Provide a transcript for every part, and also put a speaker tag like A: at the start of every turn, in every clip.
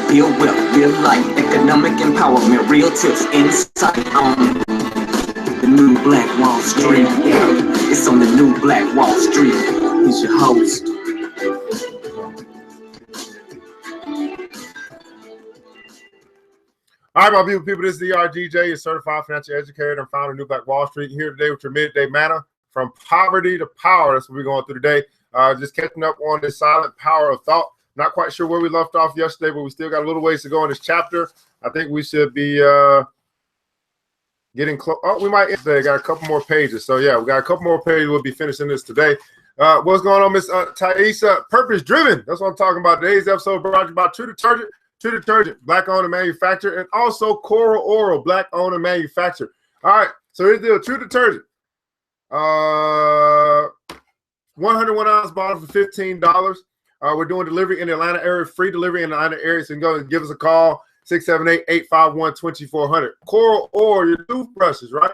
A: Real wealth, real life, economic empowerment, real tips, insight on the new Black Wall Street. It's on the new Black Wall Street. He's your host.
B: All right, my beautiful people, this is the ERGJ, your certified financial educator and founder of New Black Wall Street. Here today with your midday manna from poverty to power. That's what we're going through today. Just catching up on the silent power of thought. Not quite sure where we left off yesterday, but we still got a little ways to go in this chapter. I think we should be getting close. Oh, we might end today. Got a couple more pages. So yeah, we got a couple more pages. We'll be finishing this today. What's going on, Miss Thaisa? Purpose driven. That's what I'm talking about. Today's episode brought to you by True Detergent, black owned and manufactured, and also Coral Oral, black owned and manufactured. All right, so here's the deal. True Detergent. 101 ounce bottle for $15. We're doing delivery in the Atlanta area, free delivery in the Atlanta area. So you can go and give us a call, 678-851-2400. Coral Oral, your toothbrushes, right?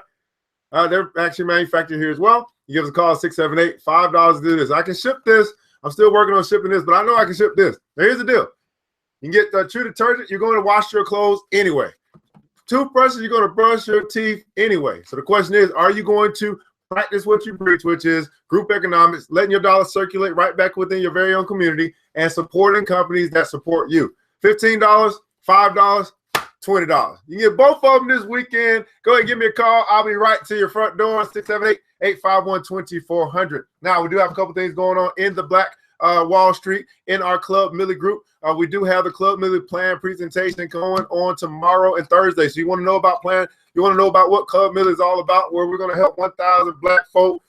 B: They're actually manufactured here as well. You give us a call, 678, $5 to do this. I can ship this. I'm still working on shipping this, but I know I can ship this. Now, here's the deal. You can get the True Detergent. You're going to wash your clothes anyway. Toothbrushes, you're going to brush your teeth anyway. So the question is, are you going to practice what you preach, which is group economics, letting your dollars circulate right back within your very own community and supporting companies that support you? $15, $5, $20. You can get both of them this weekend. Go ahead and give me a call. I'll be right to your front door, 678-851-2400. Now, we do have a couple things going on in the Black Wall Street in our Club Millie group. We do have the Club Millie plan presentation going on tomorrow and Thursday. So you want to know about plan? You want to know about what Club Millie is all about, where we're going to help 1,000 black folk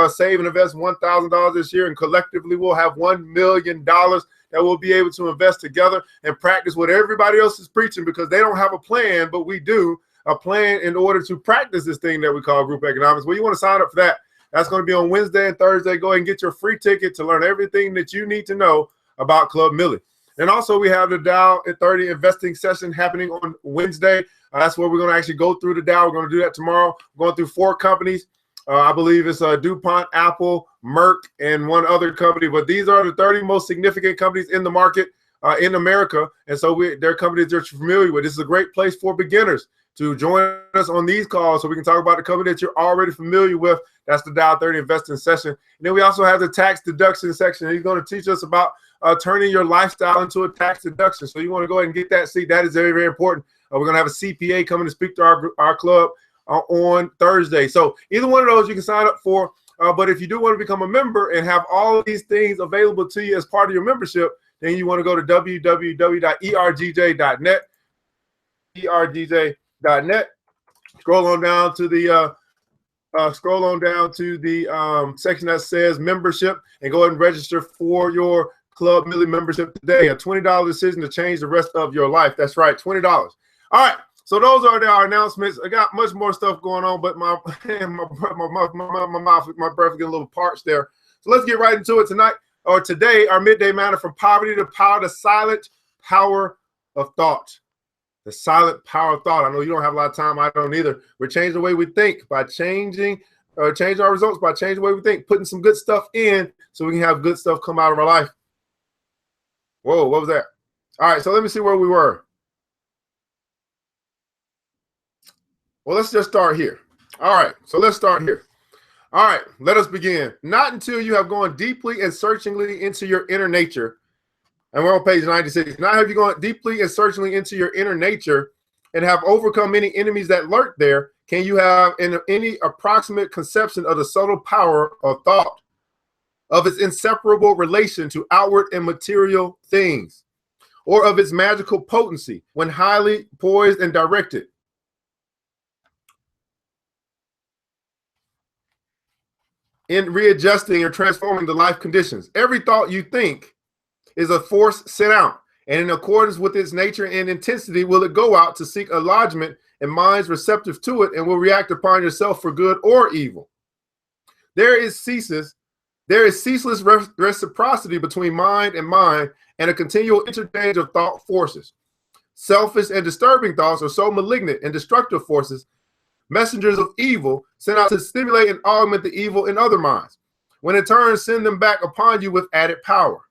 B: save and invest $1,000 this year, and collectively we'll have $1 million that we'll be able to invest together and practice what everybody else is preaching, because they don't have a plan, but we do a plan in order to practice this thing that we call group economics. Well, you want to sign up for that. That's going to be on Wednesday and Thursday. Go ahead and get your free ticket to learn everything that you need to know about Club Millie. And also we have the Dow at 30 investing session happening on Wednesday. That's where we're going to actually go through the Dow. We're going to do that tomorrow. We're going through 4 companies. I believe it's DuPont, Apple, Merck, and one other company. But these are the 30 most significant companies in the market in America. And so they're companies that you're familiar with. This is a great place for beginners to join us on these calls so we can talk about the company that you're already familiar with. That's the Dow 30 investing session. And then we also have the tax deduction section. He's going to teach us about turning your lifestyle into a tax deduction. So you want to go ahead and get that seat. That is very, very important. We're going to have a CPA coming to speak to our club on Thursday. So either one of those you can sign up for. But if you do want to become a member and have all of these things available to you as part of your membership, then you want to go to www.ergj.net. ergj.net. Scroll on down to the section that says membership and go ahead and register for your Club Millie membership today. A $20 decision to change the rest of your life. That's right, $20. All right, so those are our announcements. I got much more stuff going on, but my breath getting a little parched there. So let's get right into it tonight, or today, our midday manna from poverty to power, the silent power of thought. The silent power of thought. I know you don't have a lot of time. I don't either. We're changing the way we think by changing our results by changing the way we think, putting some good stuff in so we can have good stuff come out of our life. Whoa, what was that? All right, so let me see where we were. Well, let's just start here. All right, so let's start here. All right, let us begin. Not until you have gone deeply and searchingly into your inner nature, and we're on page 96. Now have you gone deeply and searchingly into your inner nature and have overcome many enemies that lurk there, can you have any approximate conception of the subtle power of thought, of its inseparable relation to outward and material things, or of its magical potency when highly poised and directed? In readjusting or transforming the life conditions. Every thought you think is a force sent out, and in accordance with its nature and intensity will it go out to seek a lodgment in minds receptive to it and will react upon yourself for good or evil. There is ceaseless reciprocity between mind and mind and a continual interchange of thought forces. Selfish and disturbing thoughts are so malignant and destructive forces, messengers of evil sent out to stimulate and augment the evil in other minds, when in turn send them back upon you with added power.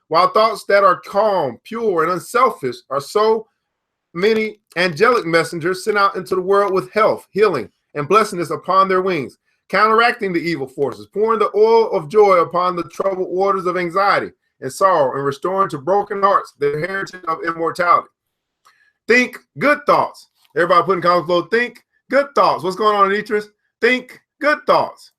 B: while thoughts that are calm, pure, and unselfish are so many angelic messengers sent out into the world with health, healing, and blessedness upon their wings, counteracting the evil forces, pouring the oil of joy upon the troubled waters of anxiety and sorrow, and restoring to broken hearts the heritage of immortality. Think good thoughts. Everybody put in comments below, think good thoughts. What's going on, Idris? Think good thoughts.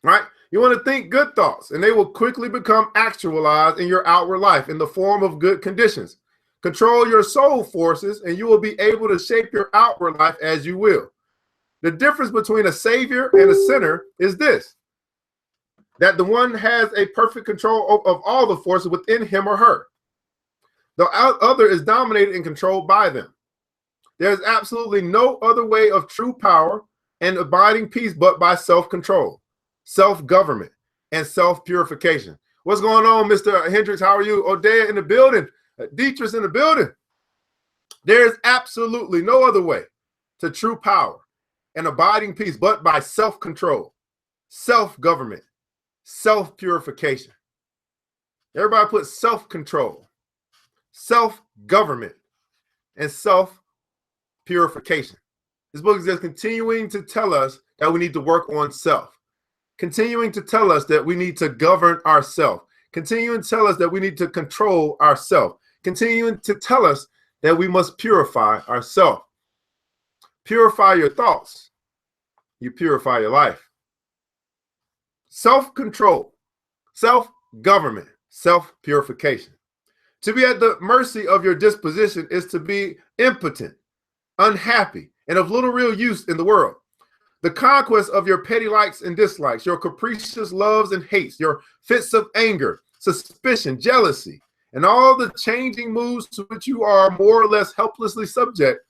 B: Right? You want to think good thoughts, and they will quickly become actualized in your outward life in the form of good conditions. Control your soul forces, and you will be able to shape your outward life as you will. The difference between a savior and a sinner is this: that the one has a perfect control of all the forces within him or her. The other is dominated and controlled by them. There is absolutely no other way of true power and abiding peace but by self-control, self-government, and self-purification. What's going on, Mr. Hendricks? How are you? Odea in the building. Dietrich's in the building. There is absolutely no other way to true power and abiding peace but by self-control, self-government, self-purification. Everybody put self-control, self-government, and self-purification. This book is just continuing to tell us that we need to work on self, continuing to tell us that we need to govern ourselves, continuing to tell us that we need to control ourselves, continuing to tell us that we must purify ourselves. Purify your thoughts, you purify your life. Self-control, self-government, self-purification. To be at the mercy of your disposition is to be impotent, unhappy, and of little real use in the world. The conquest of your petty likes and dislikes, your capricious loves and hates, your fits of anger, suspicion, jealousy, and all the changing moods to which you are more or less helplessly subject.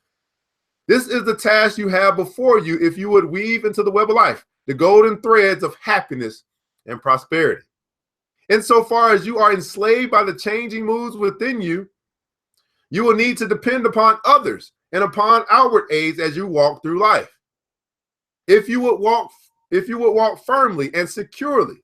B: This is the task you have before you if you would weave into the web of life the golden threads of happiness and prosperity. Insofar as you are enslaved by the changing moods within you, you will need to depend upon others and upon outward aids as you walk through life. If you would walk firmly and securely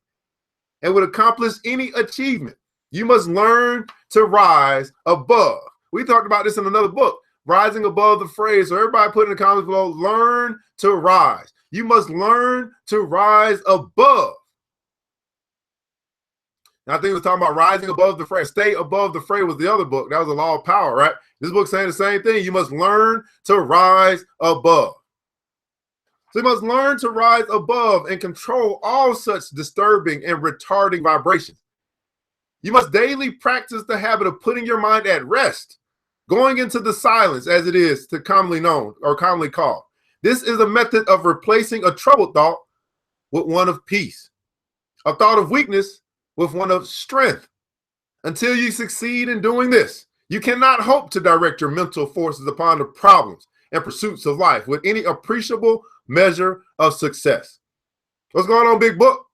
B: and would accomplish any achievement, you must learn to rise above. We talked about this in another book, Rising Above the Phrase. So everybody put in the comments below, learn to rise. You must learn to rise above. Now, I think we were talking about rising above the fray. Stay above the fray was the other book. That was the law of power, right? This book's saying the same thing. You must learn to rise above. So you must learn to rise above and control all such disturbing and retarding vibrations. You must daily practice the habit of putting your mind at rest, going into the silence, as it is commonly known or commonly called. This is a method of replacing a troubled thought with one of peace, a thought of weakness with one of strength. Until you succeed in doing this, you cannot hope to direct your mental forces upon the problems and pursuits of life with any appreciable measure of success. What's going on, Big Book?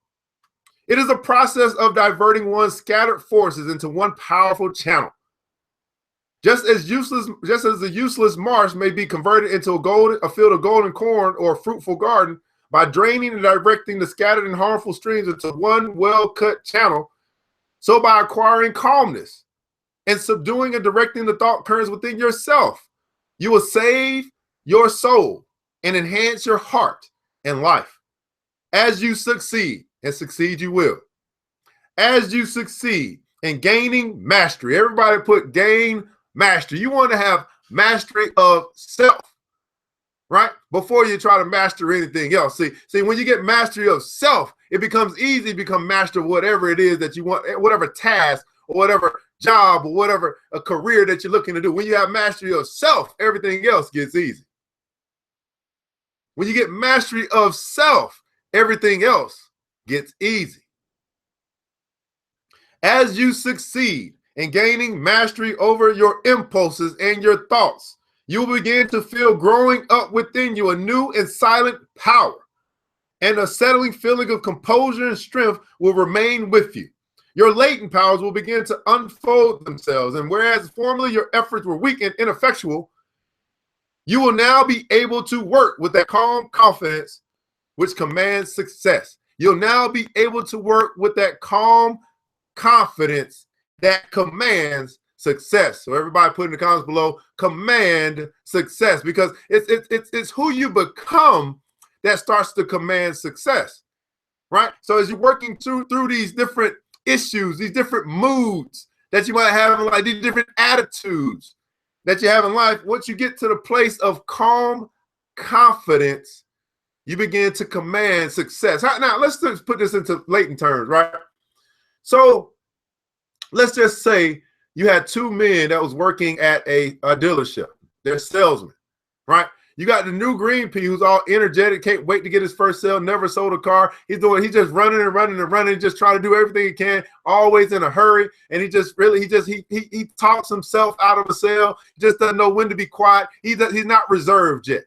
B: It is a process of diverting one's scattered forces into one powerful channel. Just as the useless marsh may be converted into a field of golden corn or a fruitful garden by draining and directing the scattered and harmful streams into one well-cut channel, so by acquiring calmness and subduing and directing the thought currents within yourself, you will save your soul and enhance your heart and life. As you succeed, and succeed you will, as you succeed in gaining mastery, everybody put gain mastery. You want to have mastery of self, right? Before you try to master anything else. See, when you get mastery of self, it becomes easy to become master of whatever it is that you want, whatever task or whatever job or whatever a career that you're looking to do. When you have mastery of self, everything else gets easy. When you get mastery of self, everything else gets easy. As you succeed in gaining mastery over your impulses and your thoughts, you will begin to feel growing up within you a new and silent power, and a settling feeling of composure and strength will remain with you. Your latent powers will begin to unfold themselves, and whereas formerly your efforts were weak and ineffectual, you will now be able to work with that calm confidence which commands success. You'll now be able to work with that calm confidence that commands success. So everybody put in the comments below, command success, because it's who you become that starts to command success, right? So as you're working through these different issues, these different moods that you might have in life, these different attitudes that you have in life, once you get to the place of calm confidence, you begin to command success. Now, let's just put this into latent terms, right? So let's just say you had two men that was working at a dealership. They're salesmen, right? You got the new green pea who's all energetic, can't wait to get his first sale, never sold a car. He's just running and running and running, just trying to do everything he can, always in a hurry. And he talks himself out of a sale. He just doesn't know when to be quiet. He's not reserved yet.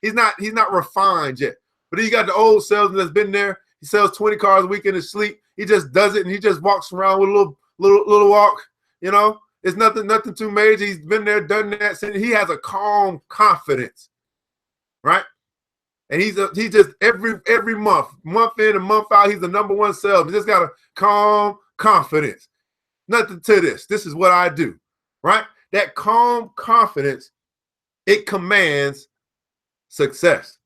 B: He's not refined yet. But then you got the old salesman that's been there. He sells 20 cars a week in his sleep. He just does it, and he just walks around with a little walk. You know, it's nothing too major. He's been there, done that. So he has a calm confidence. Right, and he's just every month in and month out, he's the #1 salesman. He just got a calm confidence. Nothing to this. This is what I do. Right, that calm confidence, it commands success.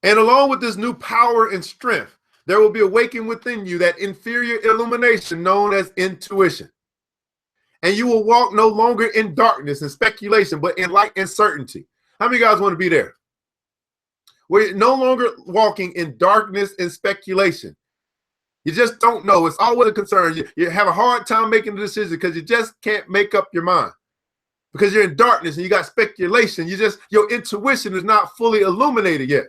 B: And along with this new power and strength, there will be awakened within you that inferior illumination known as intuition. And you will walk no longer in darkness and speculation, but in light and certainty. How many of you guys want to be there? We're no longer walking in darkness and speculation. You just don't know. It's always a concern. You have a hard time making a decision because you just can't make up your mind. Because you're in darkness and you got speculation. Your intuition is not fully illuminated yet.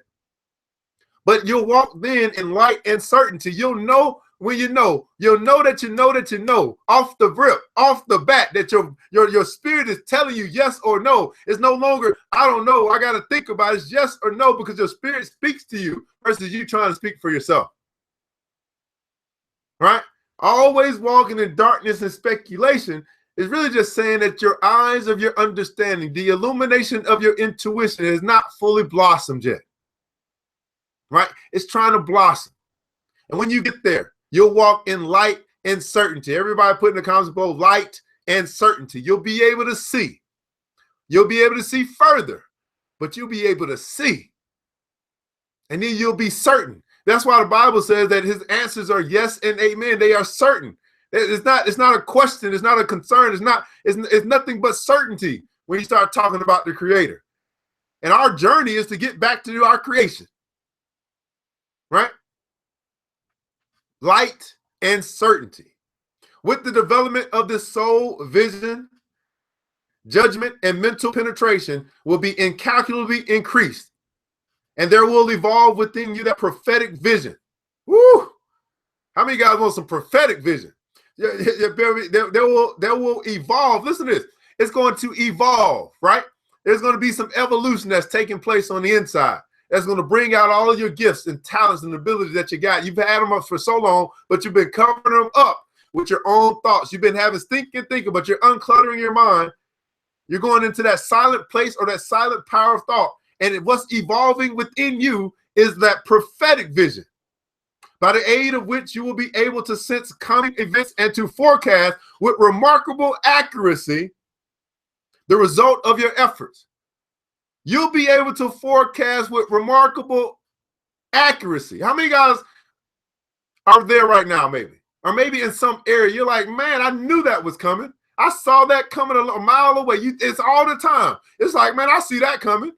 B: But you'll walk then in light and certainty. You'll know when you'll know that you know off the rip, off the bat, that your spirit is telling you yes or no. It's no longer, I don't know, I got to think about it. It's yes or no, because your spirit speaks to you versus you trying to speak for yourself. Right? Always walking in darkness and speculation is really just saying that your eyes of your understanding, the illumination of your intuition, has not fully blossomed yet. Right? It's trying to blossom. And when you get there, you'll walk in light and certainty. Everybody put in the comments below, light and certainty. You'll be able to see. You'll be able to see further, but you'll be able to see. And then you'll be certain. That's why the Bible says that his answers are yes and amen. They are certain. It's not a question. It's not a concern. It's nothing but certainty when you start talking about the Creator. And our journey is to get back to our creation. Right? Light and certainty. With the development of this soul, vision, judgment, and mental penetration will be incalculably increased. And there will evolve within you that prophetic vision. Woo! How many guys want some prophetic vision? There will evolve. Listen to this. It's going to evolve, right? There's going to be some evolution that's taking place on the inside. That's going to bring out all of your gifts and talents and abilities that you got. You've had them up for so long, but you've been covering them up with your own thoughts. You've been having thinking, but you're uncluttering your mind. You're going into that silent place or that silent power of thought. And what's evolving within you is that prophetic vision, by the aid of which you will be able to sense coming events and to forecast with remarkable accuracy the result of your efforts. You'll be able to forecast with remarkable accuracy. How many guys are there right now, maybe? Or maybe in some area, you're like, man, I knew that was coming. I saw that coming a mile away. It's all the time. It's like, man, I see that coming,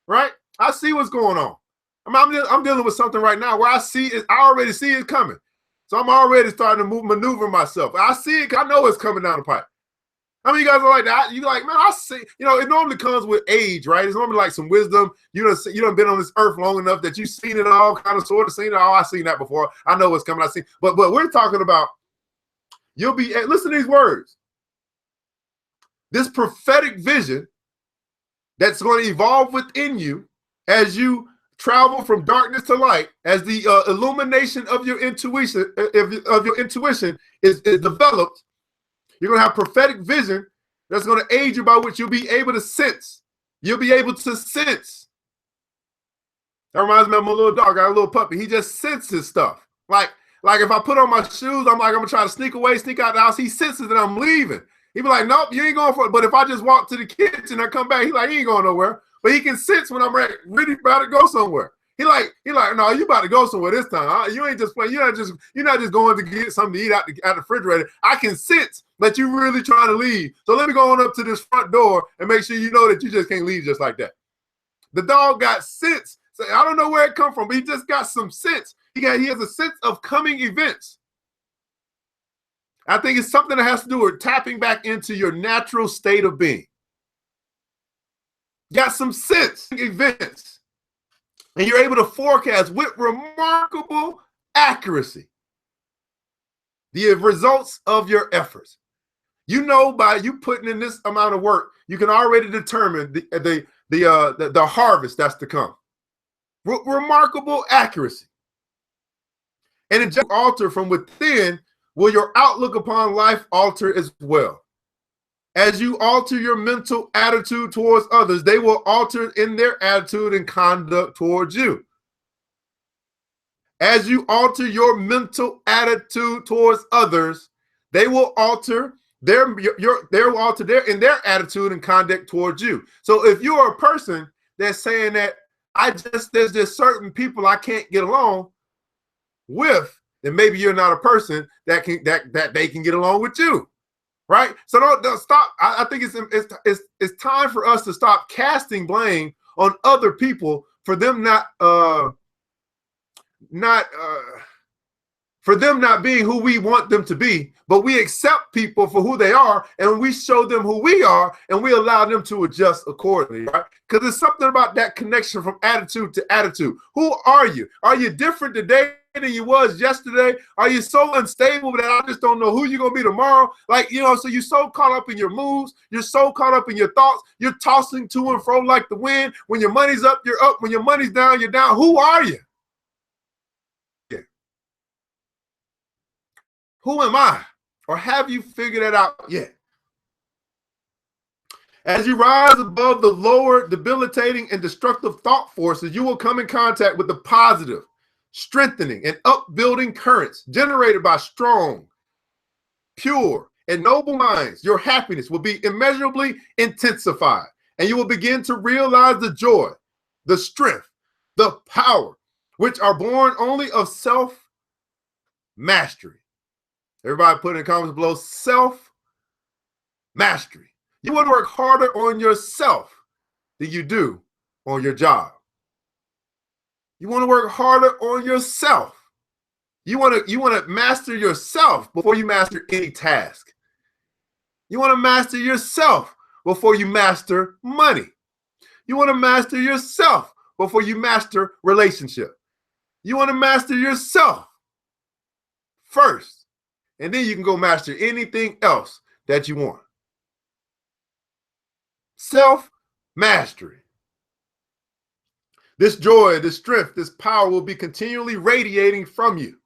B: right? I see what's going on. I'm dealing with something right now where I already see it coming. So I'm already starting to maneuver myself. I see it. I know it's coming down the pipe. How many of you guys are like that? You like, man, I see. You know, it normally comes with age, right? It's normally like some wisdom. You done been on this earth long enough that you've seen it all, kind of sort of seen it all. I've seen that before. I know what's coming. But we're talking about, listen to these words. This prophetic vision that's going to evolve within you as you travel from darkness to light, as the illumination of your intuition is developed. You're going to have prophetic vision that's going to aid you, by which you'll be able to sense. You'll be able to sense. That reminds me of my little dog. I got a little puppy. He just senses stuff. Like Like if I put on my shoes, I'm gonna try to sneak away, sneak out the house. He senses that I'm leaving. He be like, nope, you ain't going for it. But if I just walk to the kitchen and come back, he like, he ain't going nowhere. But he can sense when I'm really about to go somewhere. He like, no, you about to go somewhere this time. You ain't just playing. You're not just going to get something to eat out the refrigerator. I can sense that you really trying to leave. So let me go on up to this front door and make sure you know that you just can't leave just like that. The dog got sense. So I don't know where it come from, but he just got some sense. He has a sense of coming events. I think it's something that has to do with tapping back into your natural state of being. Got some sense events. And you're able to forecast with remarkable accuracy the results of your efforts. You know, by you putting in this amount of work, you can already determine the harvest that's to come. Remarkable accuracy. And it just alter from within. Will your outlook upon life alter as well? As you alter your mental attitude towards others, they will alter in their attitude and conduct towards you. As you alter your mental attitude towards others, they will alter their attitude and conduct towards you. So if you are a person that's saying that there's just certain people I can't get along with, then maybe you're not a person that they can get along with you. Right? So don't stop. I think it's time for us to stop casting blame on other people for them not being who we want them to be, but we accept people for who they are and we show them who we are and we allow them to adjust accordingly, right? Because there's something about that connection from attitude to attitude. Who are you? Are you different today than you was yesterday? Are you so unstable that I just don't know who you're gonna be tomorrow? Like, so you're so caught up in your moves, you're so caught up in your thoughts, you're tossing to and fro like the wind. When your money's up, you're up. When your money's down, you're down. Who are you? Yeah. Who am I? Or have you figured it out yet? As you rise above the lower, debilitating and destructive thought forces, you will come in contact with the positive, strengthening and upbuilding currents generated by strong, pure, and noble minds. Your happiness will be immeasurably intensified, and you will begin to realize the joy, the strength, the power, which are born only of self-mastery. Everybody put in the comments below, self-mastery. You want to work harder on yourself than you do on your job. You want to work harder on yourself. You want to master yourself before you master any task. You want to master yourself before you master money. You want to master yourself before you master relationship. You want to master yourself first, and then you can go master anything else that you want. Self-mastery. This joy, this strength, this power will be continually radiating from you.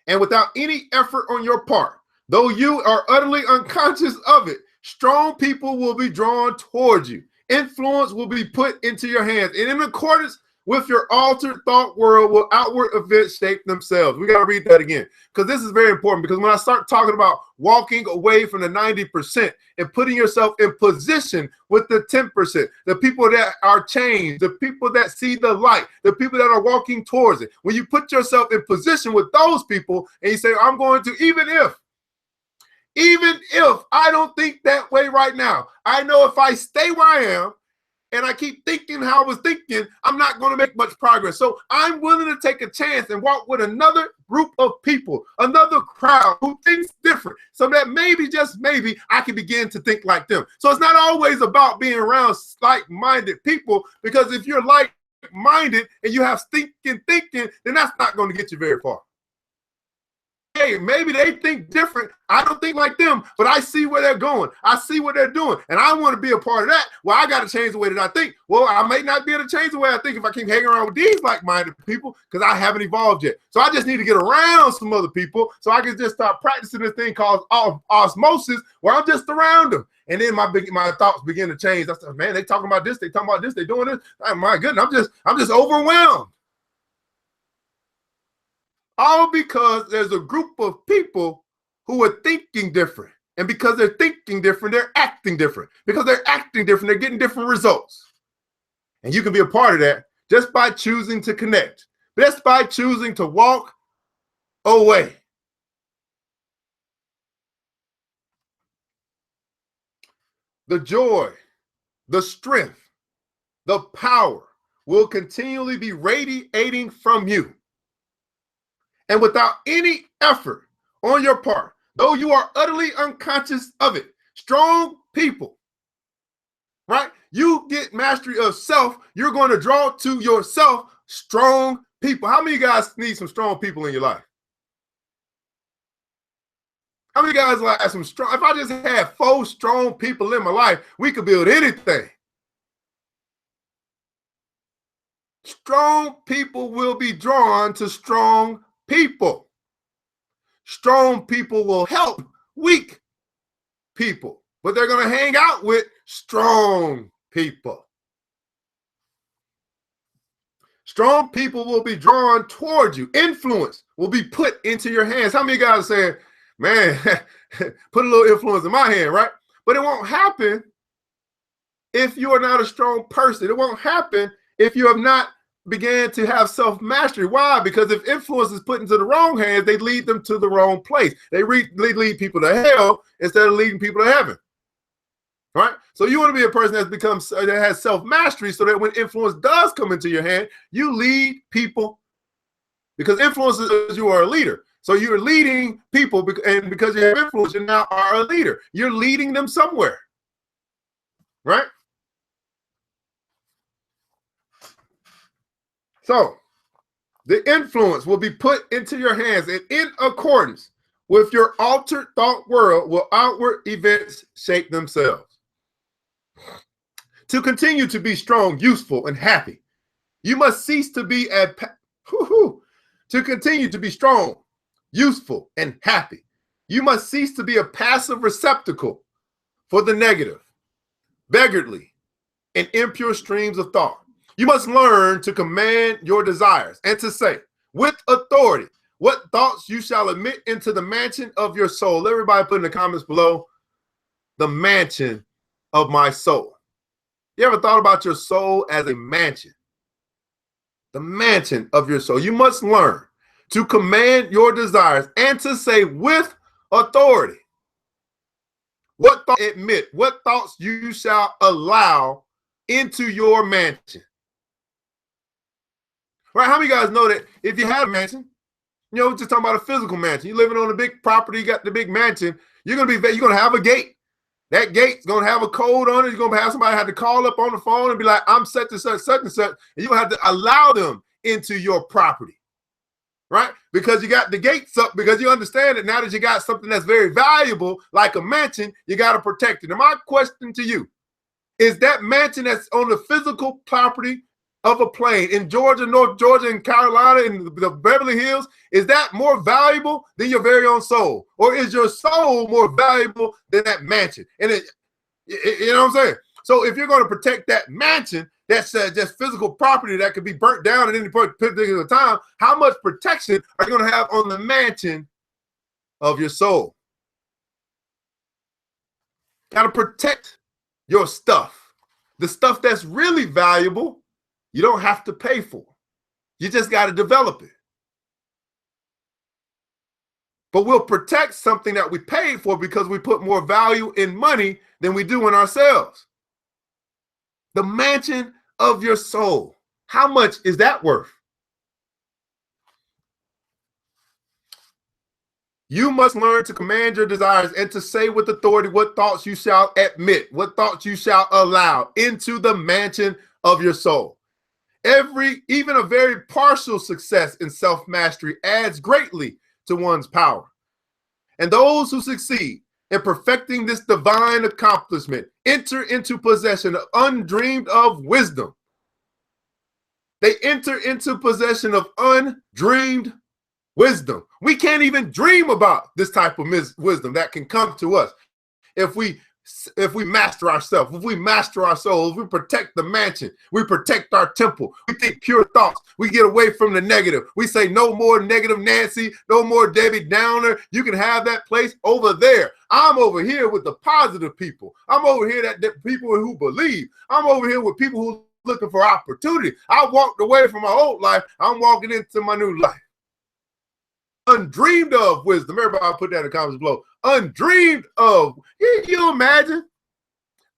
B: And without any effort on your part, though you are utterly unconscious of it, strong people will be drawn towards you. Influence will be put into your hands. And in accordance with your altered thought world, will outward events shape themselves. We got to read that again, because this is very important. Because when I start talking about walking away from the 90% and putting yourself in position with the 10%, the people that are changed, the people that see the light, the people that are walking towards it, when you put yourself in position with those people and you say, I'm going to, even if I don't think that way right now, I know if I stay where I am, and I keep thinking how I was thinking, I'm not going to make much progress. So I'm willing to take a chance and walk with another group of people, another crowd who thinks different, so that maybe, just maybe, I can begin to think like them. So it's not always about being around like-minded people, because if you're like-minded and you have thinking, then that's not going to get you very far. Hey, maybe they think different. I don't think like them, but I see where they're going. I see what they're doing, and I want to be a part of that. Well, I got to change the way that I think. Well, I may not be able to change the way I think if I keep hanging around with these like-minded people, because I haven't evolved yet. So I just need to get around some other people so I can just start practicing this thing called osmosis, where I'm just around them. And then my thoughts begin to change. I said, man, they talking about this, they talking about this, they doing this. Oh, my goodness, I'm just overwhelmed. All because there's a group of people who are thinking different. And because they're thinking different, they're acting different. Because they're acting different, they're getting different results. And you can be a part of that just by choosing to connect, just by choosing to walk away. The joy, the strength, the power will continually be radiating from you. And without any effort on your part, though you are utterly unconscious of it, strong people, right? You get mastery of self, you're going to draw to yourself strong people. How many of you guys need some strong people in your life? How many guys like some strong? If I just had 4 strong people in my life, we could build anything. Strong people will be drawn to strong people. Strong people will help weak people, but they're going to hang out with strong people. Strong people will be drawn toward you. Influence will be put into your hands. How many guys are saying, man, put a little influence in my hand, right? But it won't happen if you are not a strong person. It won't happen if you have not began to have self-mastery. Why? Because if influence is put into the wrong hands, they lead them to the wrong place. They lead people to hell instead of leading people to heaven. Right? So you want to be a person that has self-mastery so that when influence does come into your hand, you lead people, because influence is you are a leader. So you're leading people, and because you have influence, you now are a leader. You're leading them somewhere. Right? So the influence will be put into your hands, and in accordance with your altered thought world will outward events shape themselves. To continue to be strong, useful, and happy, you must cease to be to continue to be strong, useful, and happy, you must cease to be a passive receptacle for the negative, beggarly, and impure streams of thought. You must learn to command your desires and to say with authority what thoughts you shall admit into the mansion of your soul. Everybody put in the comments below, the mansion of my soul. You ever thought about your soul as a mansion? The mansion of your soul. You must learn to command your desires and to say with authority what thoughts admit, what thoughts you shall allow into your mansion. Right? How many of you guys know that if you have a mansion, you know, just talking about a physical mansion, you're living on a big property, you got the big mansion, you're gonna have a gate. That gate's gonna have a code on it. You're gonna have somebody have to call up on the phone and be like, I'm such and such, such and such, and you're gonna have to allow them into your property. Right? Because you got the gates up, because you understand that now that you got something that's very valuable, like a mansion, you got to protect it. And my question to you is, that mansion that's on the physical property of a plane in Georgia, North Georgia, and Carolina, in the Beverly Hills, is that more valuable than your very own soul? Or is your soul more valuable than that mansion? And you know what I'm saying? So if you're going to protect that mansion, that's just physical property that could be burnt down at any particular time, how much protection are you going to have on the mansion of your soul? Got to protect your stuff. The stuff that's really valuable, you don't have to pay for. You just got to develop it. But we'll protect something that we paid for because we put more value in money than we do in ourselves. The mansion of your soul. How much is that worth? You must learn to command your desires and to say with authority what thoughts you shall admit, what thoughts you shall allow into the mansion of your soul. Even a very partial success in self-mastery adds greatly to one's power. And those who succeed in perfecting this divine accomplishment enter into possession of undreamed of wisdom. They enter into possession of undreamed wisdom. We can't even dream about this type of wisdom that can come to us if we if we master ourselves, if we master our souls, we protect the mansion, we protect our temple, we think pure thoughts, we get away from the negative. We say no more negative Nancy, no more Debbie Downer. You can have that place over there. I'm over here with the positive people. I'm over here that people who believe. I'm over here with people who looking for opportunity. I walked away from my old life. I'm walking into my new life. Undreamed of wisdom. Everybody put that in the comments below. Undreamed of. Can you imagine?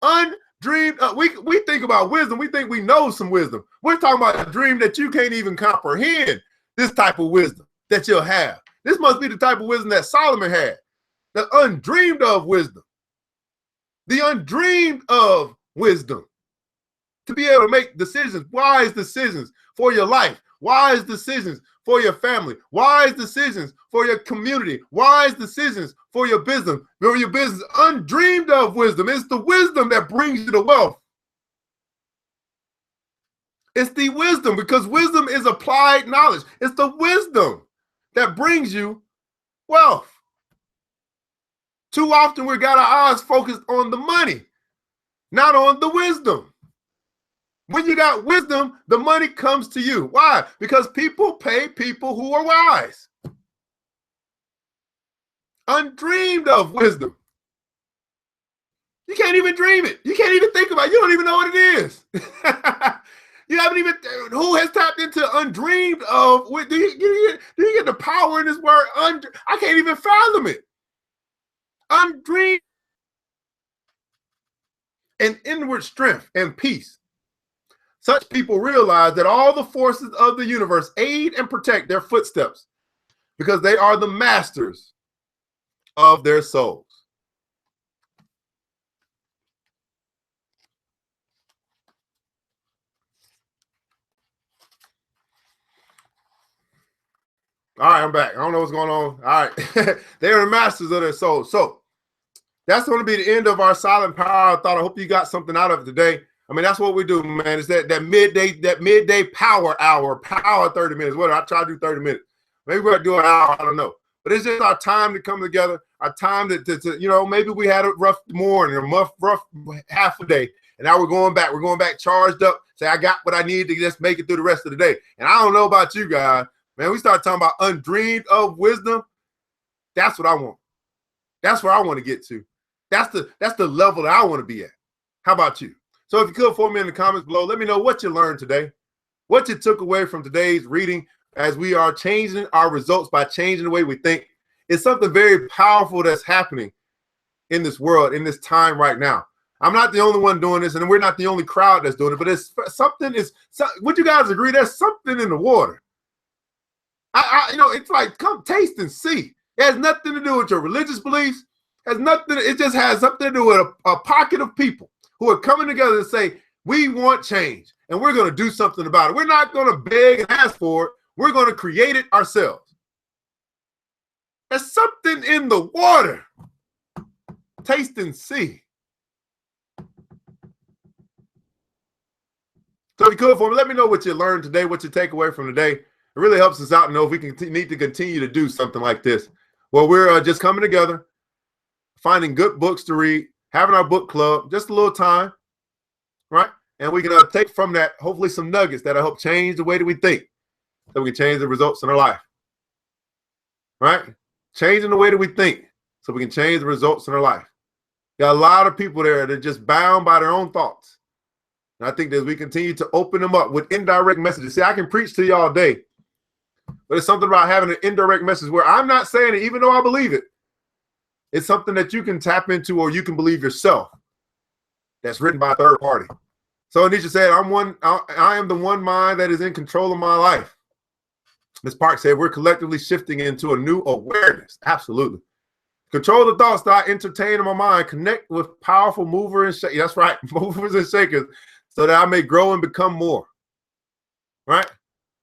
B: Undreamed of. We think about wisdom. We think we know some wisdom. We're talking about a dream that you can't even comprehend. This type of wisdom that you'll have. This must be the type of wisdom that Solomon had. The undreamed of wisdom. The undreamed of wisdom. To be able to make decisions, wise decisions for your life, wise decisions for your family, wise decisions for your community, wise decisions for your business, undreamed of wisdom. It's the wisdom that brings you the wealth. It's the wisdom, because wisdom is applied knowledge. It's the wisdom that brings you wealth. Too often we got our eyes focused on the money, not on the wisdom. When you got wisdom, the money comes to you. Why? Because people pay people who are wise. Undreamed of wisdom. You can't even dream it. You can't even think about it. You don't even know what it is. You haven't even, who has tapped into undreamed of? Do you get the power in this word? I can't even fathom it. Undreamed. And inward strength and peace. Such people realize that all the forces of the universe aid and protect their footsteps because they are the masters of their souls. All right, I'm back. I don't know what's going on. All right. They are the masters of their souls. So that's going to be the end of our silent power. I hope you got something out of it today. I mean, that's what we do, man. It's that midday power hour, power 30 minutes. What I try to do 30 minutes. Maybe we're going to do an hour. I don't know. But it's just our time to come together, our time to you know, maybe we had a rough morning, a rough half a day, and now we're going back. We're going back charged up. Say, I got what I need to just make it through the rest of the day. And I don't know about you guys, man. We start talking about undreamed of wisdom. That's what I want. That's where I want to get to. That's the level that I want to be at. How about you? So if you could, for me in the comments below, let me know what you learned today, what you took away from today's reading as we are changing our results by changing the way we think. It's something very powerful that's happening in this world, in this time right now. I'm not the only one doing this, and we're not the only crowd that's doing it, but it's something would you guys agree? There's something in the water. You know, it's like, come taste and see. It has nothing to do with your religious beliefs. It just has something to do with a pocket of people who are coming together to say, we want change, and we're going to do something about it. We're not going to beg and ask for it. We're going to create it ourselves. There's something in the water. Taste and see. So if you could, for me, let me know what you learned today, what you take away from today. It really helps us out to know if we need to continue to do something like this. Well, we're just coming together, finding good books to read, having our book club, just a little time, right? And we can take from that, hopefully, some nuggets that'll help change the way that we think, so we can change the results in our life, right? Changing the way that we think so we can change the results in our life. Got a lot of people there that are just bound by their own thoughts. And I think that as we continue to open them up with indirect messages. See, I can preach to you all day, but it's something about having an indirect message where I'm not saying it, even though I believe it. It's something that you can tap into or you can believe yourself. That's written by a third party. So Nietzsche said, I am the one mind that is in control of my life. Ms. Park said, we're collectively shifting into a new awareness. Absolutely. Control the thoughts that I entertain in my mind. Connect with powerful movers and shakers. That's right, movers and shakers, so that I may grow and become more. Right?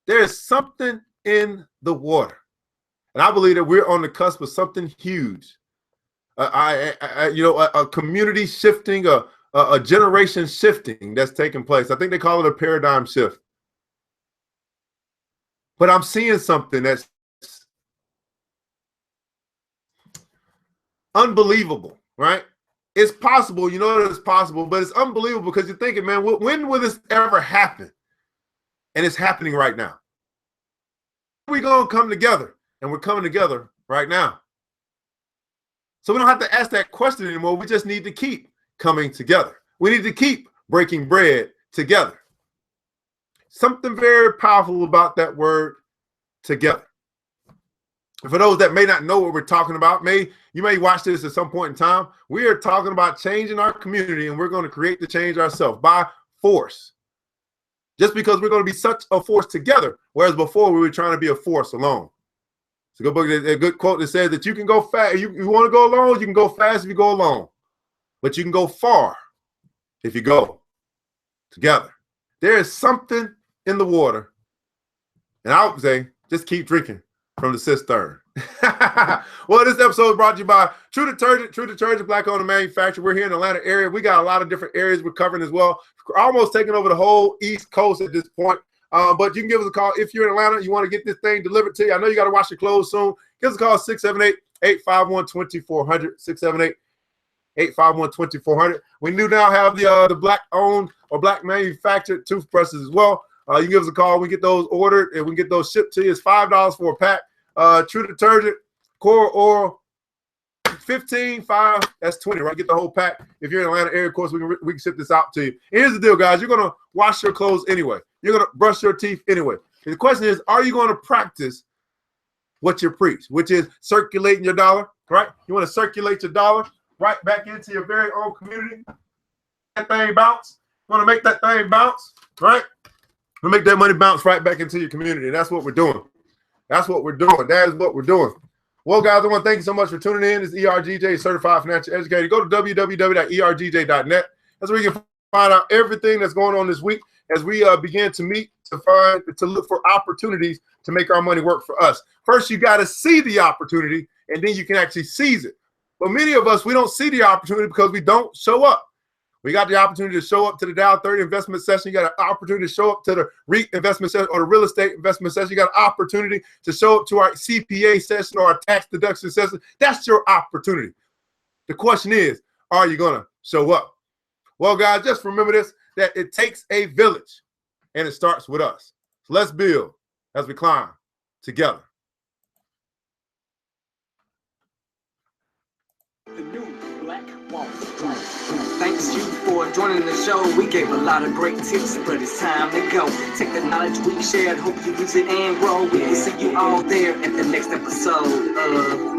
B: There's something in the water. And I believe that we're on the cusp of something huge. A community shifting, a generation shifting that's taking place. I think they call it a paradigm shift. But I'm seeing something that's unbelievable, right? It's possible, you know that it's possible, but it's unbelievable because you're thinking, man, when will this ever happen? And it's happening right now. We're going to come together, and we're coming together right now. So we don't have to ask that question anymore. We just need to keep coming together. We need to keep breaking bread together. Something very powerful about that word together. And for those that may not know what we're talking about, you may watch this at some point in time. We are talking about changing our community, and we're going to create the change ourselves by force. Just because we're going to be such a force together, whereas before we were trying to be a force alone. It's a good quote that says that you can go fast. You want to go alone, you can go fast if you go alone. But you can go far if you go together. There is something in the water, and I would say just keep drinking from the cistern. Well, this episode is brought to you by True Detergent, Black-owned and manufactured. We're here in the Atlanta area. We got a lot of different areas we're covering as well. We're almost taking over the whole East Coast at this point. But you can give us a call if you're in Atlanta. You want to get this thing delivered to you. I know you got to wash your clothes soon. Give us a call 678-851-2400. 678-851-2400. We do now have the Black-owned or Black manufactured toothbrushes as well. You can give us a call. We get those ordered and we get those shipped to you. It's $5 for a pack. True Detergent, Core Oral, 15, 5, that's 20, right? Get the whole pack. If you're in the Atlanta area, of course, we can ship this out to you. And here's the deal, guys. You're going to wash your clothes anyway. You're going to brush your teeth anyway. And the question is, are you going to practice what you preach, which is circulating your dollar, right? You want to circulate your dollar right back into your very own community. That thing bounce. You want to make that thing bounce, right? We'll make that money bounce right back into your community. And that's what we're doing. That's what we're doing. That is what we're doing. Well, guys, I want to thank you so much for tuning in. This is ERGJ, Certified Financial Educator. Go to www.ergj.net. That's where you can find out everything that's going on this week as we begin to meet to look for opportunities to make our money work for us. First, you got to see the opportunity, and then you can actually seize it. But many of us, we don't see the opportunity because we don't show up. We got the opportunity to show up to the Dow 30 investment session. You got an opportunity to show up to the REIT investment session or the real estate investment session. You got an opportunity to show up to our CPA session or our tax deduction session. That's your opportunity. The question is, are you going to show up? Well, guys, just remember this, that it takes a village, and it starts with us. So let's build as we climb together.
A: The new Black Wall Street. Thanks you for joining the show. We gave a lot of great tips, but it's time to go. Take the knowledge we shared, hope you use it and grow. We will see you all there at the next episode of